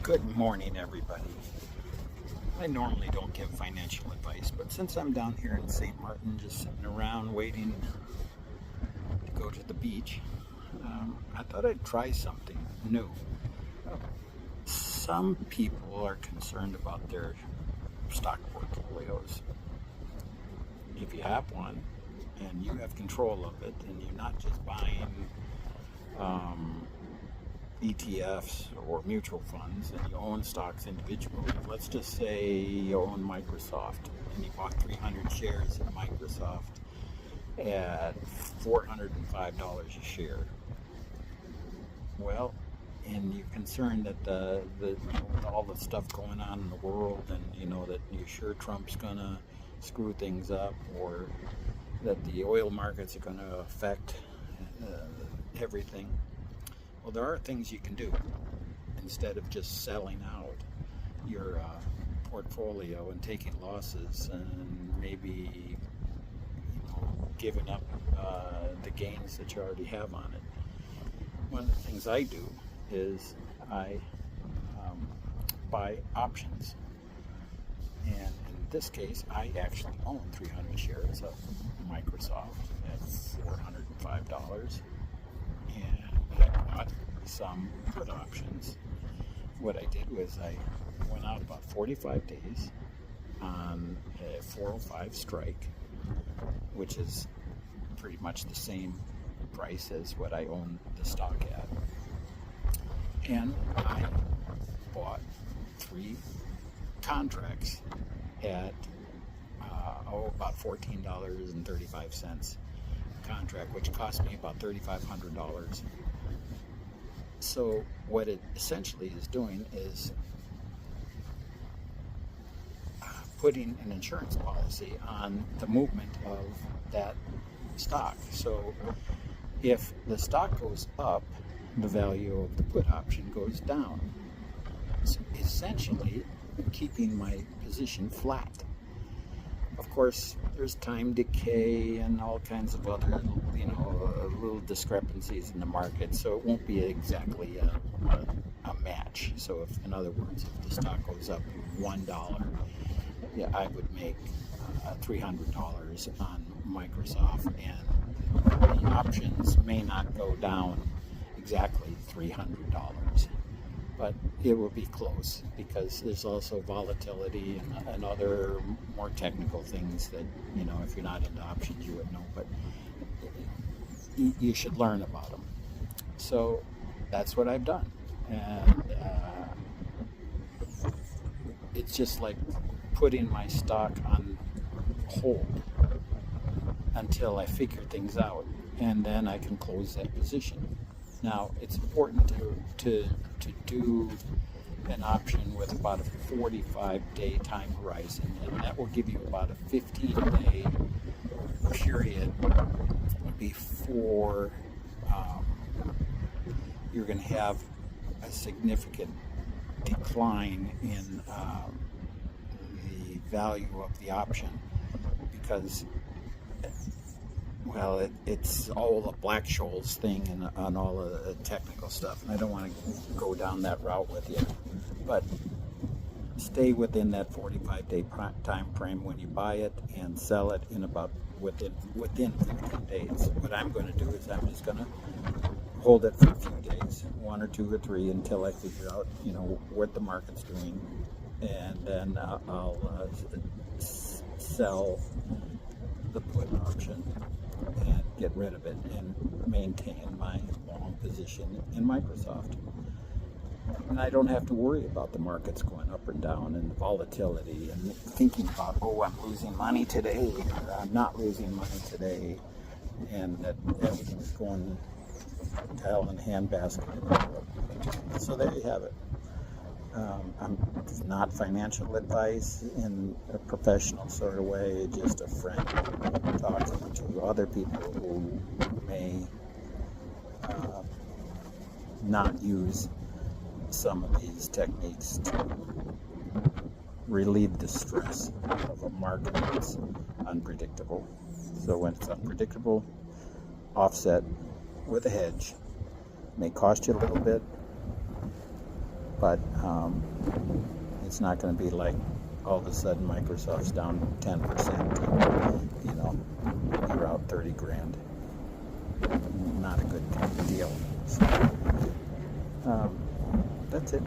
Good morning, everybody. I normally don't give financial advice, but since I'm down here in St. Martin, just sitting around waiting to go to the beach, I thought I'd try something new. Some people are concerned about their stock portfolios. If you have one and you have control of it, and you're not just buying ETFs or mutual funds, and you own stocks individually. Let's just say you own Microsoft and you bought 300 shares in Microsoft at $405 a share. Well, and you're concerned that with all the stuff going on in the world, and that you're sure Trump's gonna screw things up, or that the oil markets are gonna affect everything. Well, there are things you can do instead of just selling out your portfolio and taking losses and maybe giving up the gains that you already have on it. One of the things I do is I buy options, and in this case I actually own 300 shares of Microsoft at $405, and I bought some put options. What I did was I went out about 45 days on a 405 strike, which is pretty much the same price as what I own the stock at. And I bought 3 contracts at about $14.35 a contract, which cost me about $3,500. So what it essentially is doing is putting an insurance policy on the movement of that stock. So if the stock goes up, the value of the put option goes down. So essentially keeping my position flat. Of course, there's time decay and all kinds of other, little discrepancies in the market, so it won't be exactly a match. So if, in other words, if the stock goes up $1, I would make $300 on Microsoft, and the options may not go down exactly $300. But it will be close, because there's also volatility and other more technical things that, if you're not into options, you would know, but you should learn about them. So that's what I've done. And it's just like putting my stock on hold until I figure things out, and then I can close that position. Now, it's important to do an option with about a 45-day time horizon, and that will give you about a 15-day period before you're going to have a significant decline in the value of the option, because it's all the Black-Scholes thing and on all of the technical stuff, and I don't want to go down that route with you. But stay within that 45-day time frame when you buy it, and sell it in about within 15 days. What I'm going to do is I'm just going to hold it for a few days, 1 or 2 or 3, until I figure out what the market's doing, and then I'll sell the put option and get rid of it and maintain my long position in Microsoft. And I don't have to worry about the markets going up and down and the volatility and thinking about, I'm losing money today, or I'm not losing money today, and that everything's going to hell in a handbasket. So there you have it. It's not financial advice in a professional sort of way, just a friend talking to other people who may not use some of these techniques to relieve the stress of a market that's unpredictable. So when it's unpredictable, offset with a hedge. May cost you a little bit, but it's not going to be like all of a sudden Microsoft's down 10%. You know, you're out 30 grand. Not a good deal. So, that's it.